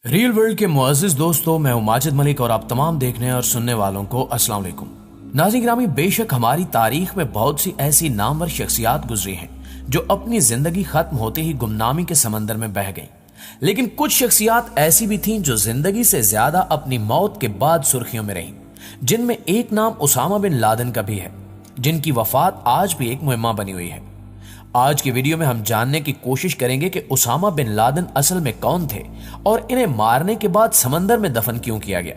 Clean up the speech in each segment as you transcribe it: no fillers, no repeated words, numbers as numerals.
Real world के मुअज़्ज़िज़ दोस्तों, मैं हूं माजिद मलिक और आप तमाम देखने और सुनने वालों को अस्सलाम वालेकुम। नाज़रीन गिरामी, बेशक हमारी तारीख में बहुत सी ऐसी नामवर शख्सियात गुजरी हैं जो अपनी जिंदगी खत्म होते ही गुमनामी के समंदर में बह गईं, लेकिन कुछ शख्सियात ऐसी भी थीं जो जिंदगी से ज्यादा अपनी मौत के बाद सुर्खियों में रहीं, जिनमें एक नाम उसामा बिन लादेन का भी है, जिनकी वफात आज भी एक मुहिम्मा बनी हुई है। आज की वीडियो में हम जानने की कोशिश करेंगे कि उसामा बिन लादेन असल में कौन थे और इन्हें मारने के बाद समंदर में दफन क्यों किया गया।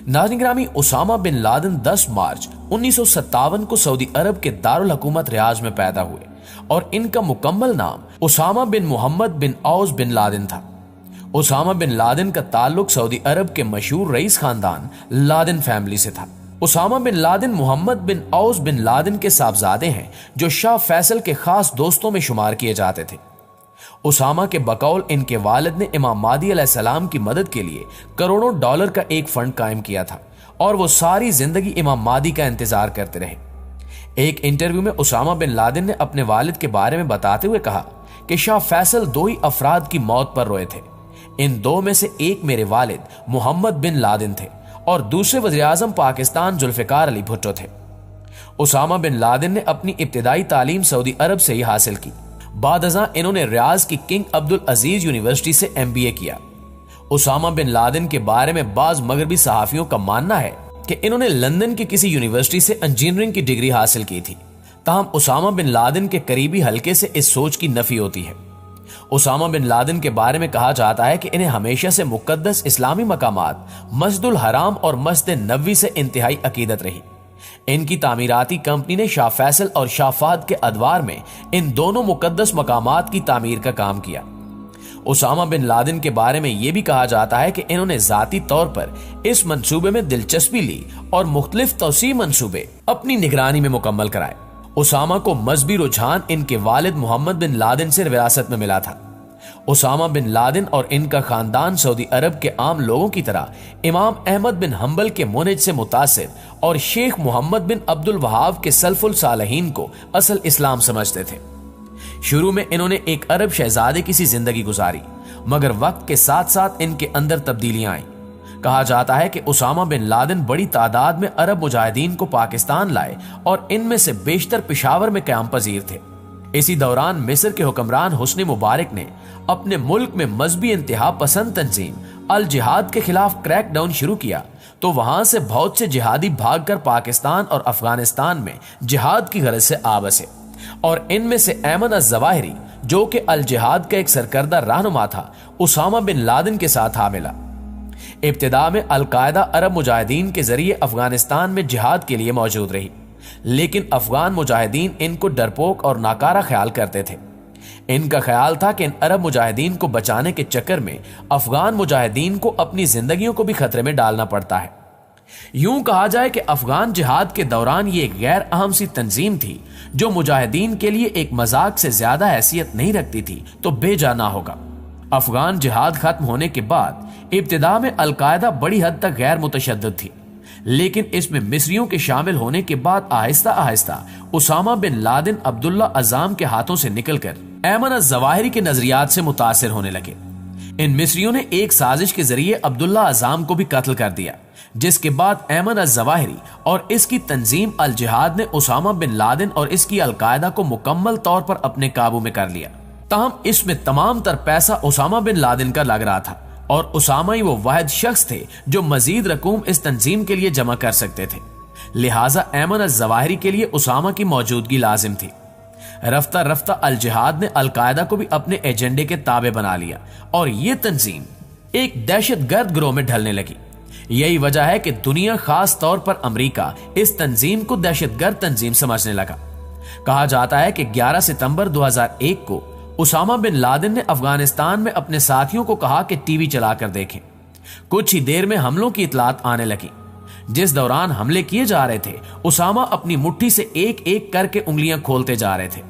नाज़रीन गिरामी, उसामा बिन लादेन 10 मार्च 1957 को सऊदी अरब के दारुल हुकूमत रियाज में पैदा हुए और इनका मुकम्मल नाम उसामा बिन मोहम्मद बिन औस बिन लादेन था। उसामा बिन लादेन का ताल्लुक सऊदी अरब के मशहूर रईस खानदान लादेन फैमिली से था। उसामा बिन लादेन मोहम्मद बिन औस बिन लादेन के साहबजादे हैं जो शाह फैसल के खास दोस्तों में शुमार किए जाते थे। उसामा के बकौल इनके वालिद ने इमाम मादी अलैहिस्सलाम की मदद के लिए करोड़ों डॉलर का एक फंड कायम किया था और वो सारी जिंदगी इमाम मादी का इंतजार करते रहे। एक इंटरव्यू में उसामा बिन लादेन ने अपने वालिद के बारे में बताते हुए कहा कि शाह फैसल 2 ही अफराद की मौत पर रोए थे। इन 2 में से एक मेरे वालिद मोहम्मद बिन लादेन थे और दूसरे वज़ीर आज़म पाकिस्तान जुल्फ़िकार अली भुट्टो थे। उसामा बिन लादेन ने अपनी इब्तिदाई तालीम सऊदी अरब से ही हासिल की। बाद अज़ां इन्होंने रियाज की किंग अब्दुल अजीज यूनिवर्सिटी से MBA किया। उसामा बिन लादेन के बारे में बाज मगरबी सहाफियों का मानना है कि इन्होंने लंदन की किसी यूनिवर्सिटी से इंजीनियरिंग की डिग्री हासिल की थी। ताहम उसामा बिन लादेन के करीबी हल्के से इस सोच की नफी होती है। उसामा बिन लादेन के बारे में कहा जाता है कि इन्हें हमेशा से मुकद्दस इस्लामी मकामात मस्जिदुल हराम और मस्जिद नबवी से इंतहाई अकीदत रही। इनकी तामीराती कंपनी ने शाह फैसल और शाह फहद के अदवार में इन दोनों मुकद्दस मकामात की तामीर का काम किया। उसामा बिन लादेन के बारे में यह भी कहा जाता है कि इन्होंने जाती तौर पर इस मंसूबे में दिलचस्पी ली और मुख्तलिफ तौसी मंसूबे अपनी निगरानी में मुकम्मल कराए। उसामा को मजहबी रुझान इनके वालिद मोहम्मद बिन लादेन से विरासत में मिला था। उसामा बिन लादेन और इनका खानदान सऊदी अरब के आम लोगों की तरह इमाम अहमद बिन हंबल के मुनहज से मुतासिर और शेख मोहम्मद बिन अब्दुल वहाब के सल्फुल सालहीन को असल इस्लाम समझते थे। शुरू में इन्होंने एक अरब शहजादे की सी जिंदगी गुजारी, मगर वक्त के साथ साथ इनके अंदर तब्दीलियां आई। कहा जाता है कि उसामा बिन लादेन बड़ी तादाद में अरब मुजाहिदीन को पाकिस्तान लाए और इनमें से बेशतर पेशावर में क़याम पजीर थे। इसी दौरान मिस्र के हुक्मरान हुस्न मुबारक ने अपने मुल्क में मजहबी इंतहा पसंद तंजीम अल जिहाद के खिलाफ क्रैक डाउन शुरू किया, तो वहां से बहुत से जिहादी भागकर पाकिस्तान और अफगानिस्तान में जिहाद की गरज से आ बसे और इनमें से ऐमन अज़-ज़वाहिरी, जो कि अल जिहाद का एक सरकर्दा रहनुमा था, उसामा बिन लादेन के साथ आ मिला। इब्तिदा में अल-कायदा अरब मुजाहिदीन के जरिए अफगानिस्तान में जिहाद के लिए मौजूद रही, लेकिन अफगान मुजाहिदीन इनको डरपोक और नाकारा ख्याल करते थे। इनका ख्याल था कि इन अरब मुजाहिदीन को बचाने के चक्कर में अफगान मुजाहिदीन को अपनी जिंदगियों को भी खतरे में डालना पड़ता है। यूं कहा जाए कि अफगान जिहाद के दौरान ये एक गैर अहम सी तंजीम थी जो मुजाहिदीन के लिए एक मजाक से ज्यादा हैसियत नहीं रखती थी, तो बेजाना होगा। अफगान जिहाद खत्म होने के बाद इब्तिदा में अल-कायदा बड़ी हद तक गैर मुतशद्दिद थी, लेकिन इसमें मिस्रियों के शामिल होने के बाद आहिस्ता आहिस्ता उसामा बिन लादेन अब्दुल्ला अज़ाम के हाथों से निकलकर ऐमन अज़-ज़वाहिरी के नजरियात से मुतासिर होने लगे। इन मिस्रियों ने एक साजिश के जरिए अब्दुल्ला अज़ाम को भी कत्ल कर दिया, जिसके बाद ऐमन अज़-ज़वाहिरी और इसकी तंजीम अल जिहाद ने उसामा बिन लादेन और इसकी अल-कायदा को मुकम्मल तौर पर अपने काबू में कर लिया। ताहम इसमें तमाम तर पैसा उसामा बिन लादेन का लग रहा था और उसामा ही वो वाहिद शख्स थे जो मजीद रकूम इस तंजीम के लिए जमा कर सकते थे, लिहाजा ऐमन अज़-ज़वाहिरी के लिए उसामा की मौजूदगी लाजिम थी। रफ्ता रफ्ता अल जिहाद ने अल-कायदा को भी अपने एजेंडे के ताबे बना लिया और ये तंजीम एक दहशत गर्द गिरोह में ढलने लगी। यही वजह है कि दुनिया, खास तौर पर अमरीका, इस तंजीम को दहशत गर्द तंजीम समझने लगा। कहा जाता है कि 11 सितंबर 2001 को उसामा बिन लादेन ने अफगानिस्तान में अपने साथियों को कहा कि टीवी चलाकर देखें। कुछ ही देर में हमलों की इतलात आने लगी। जिस दौरान हमले किए जा रहे थे, उसामा अपनी मुट्ठी से एक एक करके उंगलियां खोलते जा रहे थे।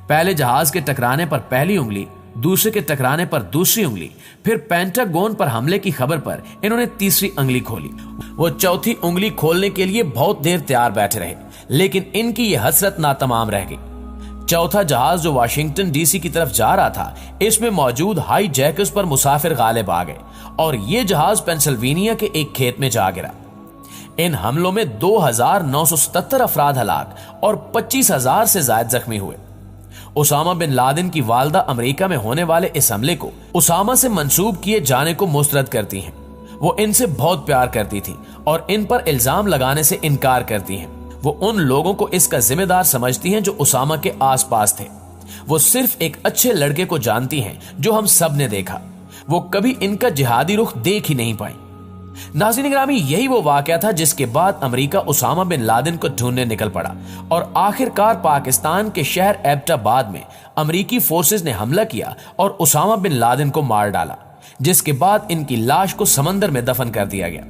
पहले जहाज के टकराने पर पहली उंगली, दूसरे के टकराने पर दूसरी उंगली, फिर पेंटागोन पर हमले की खबर पर इन्होंने तीसरी उंगली खोली। वो चौथी उंगली खोलने के लिए बहुत देर तैयार बैठे रहे, लेकिन इनकी ये हसरत नातमाम रह गई। चौथा जहाज जो वाशिंगटन डीसी की तरफ जा रहा था, इसमें मौजूद हाई जैकर्स पर मुसाफिर गालिब आ गए और ये जहाज पेंसिल्वेनिया के एक खेत में जा गिरा। इन हमलों में 2,977 अफराद हलाक और 25,000 से ज्यादा जख्मी हुए। उसामा बिन लादेन की वालदा अमेरिका में होने वाले इस हमले को उसामा से मंसूब किए जाने को मुस्तरद करती हैं। वो इनसे बहुत प्यार करती थी और इन पर इल्जाम लगाने से इनकार करती हैं। वो उन लोगों को इसका जिम्मेदार समझती हैं जो उसामा के आसपास थे। वो सिर्फ एक अच्छे लड़के को जानती हैं जो हम सब ने देखा। वो कभी इनका जिहादी रुख देख ही नहीं पाई। नाज़रीन गिरामी, यही वो वाकया था जिसके बाद अमेरिका उसामा बिन लादेन को ढूंढने निकल पड़ा और आखिरकार पाकिस्तान के शहर एबटाबाद में अमेरिकी फोर्सेस ने हमला किया और उसामा बिन लादेन को मार डाला, जिसके बाद इनकी लाश को समंदर में दफन कर दिया गया।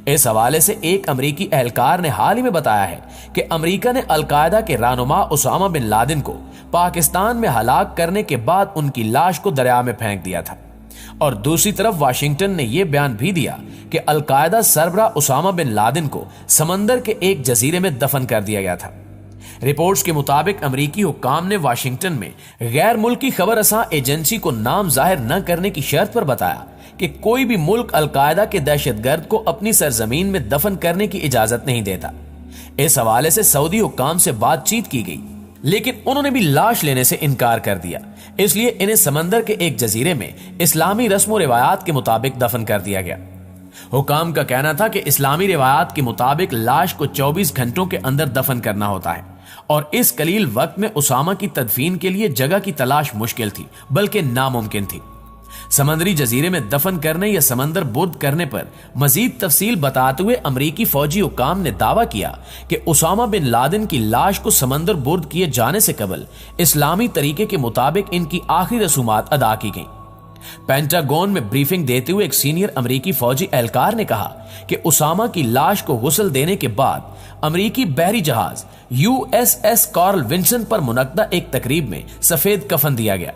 इस हवाले से एक अमेरिकी एहलकार ने हाल ही में बताया है कि अमेरिका ने अलकायदा के रहनुमा उसामा बिन लादेन को पाकिस्तान में हलाक करने के बाद उनकी लाश को दरिया में फेंक दिया था। और दूसरी तरफ वाशिंगटन ने यह बयान भी दिया कि अलकायदा सरबरा उसामा बिन लादेन को समंदर के एक जजीरे में दफन कर दिया गया था। रिपोर्ट्स के मुताबिक अमेरिकी हुक्काम ने वाशिंगटन में गैर मुल्की खबर रसां एजेंसी को नाम जाहिर न करने की शर्त पर बताया कि कोई भी मुल्क अलकायदा के दहशतगर्द को अपनी सरजमीन में दफन करने की इजाजत नहीं देता। इस हवाले से सऊदी हुक्काम से बातचीत की गई, लेकिन उन्होंने भी लाश लेने से इनकार कर दिया। इसलिए इन्हें समंदर के एक जजीरे में इस्लामी रस्म रिवायात के मुताबिक दफन कर दिया गया। हुकाम का कहना था कि इस्लामी रिवायात के मुताबिक लाश को 24 घंटों के अंदर दफन करना होता है और इस कलील वक्त में उसामा की तदफीन के लिए जगह की तलाश मुश्किल थी, बल्कि नामुमकिन थी। समंदरी जजीरे में दफन करने या समंदर बुर्द करने पर मजीद तफसील बताते हुए अमरीकी फौजी हुकाम ने दावा किया कि उसामा बिन लादेन की लाश को समंदर बुर्द किए जाने से कबल इस्लामी तरीके के मुताबिक इनकी आखिरी रसूमात अदा की गईं। पेंटागन में ब्रीफिंग देते हुए एक सीनियर अमरीकी फौजी एहलकार ने कहा कि उसामा की लाश को गुस्ल देने के बाद अमरीकी बहरी जहाज USS कार्ल विंसन पर मुनक्दा एक तकरीब में सफेद कफन दिया गया।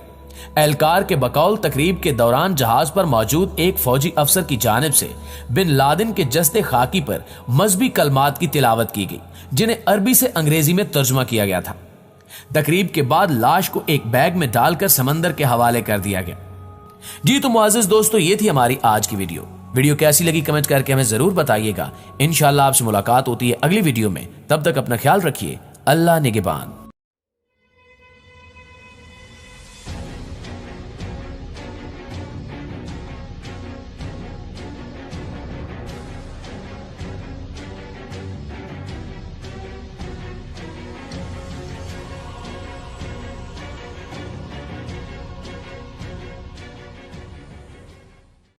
एहलकार के बकौल तकरीब के दौरान जहाज पर मौजूद एक फौजी अफसर की जानिब से बिन लादेन के जस्ते खाकी पर मजहबी कलमात की तिलावत की गई, जिन्हें अरबी से अंग्रेजी में तर्जुमा किया गया था। तकरीब के बाद लाश को एक बैग में डालकर समंदर के हवाले कर दिया गया। जी तो मुआज़िज़ दोस्तों, ये थी हमारी आज की वीडियो कैसी लगी कमेंट करके हमें जरूर बताइएगा। इंशाअल्लाह आपसे मुलाकात होती है अगली वीडियो में। तब तक अपना ख्याल रखिए। अल्लाह निगहबान।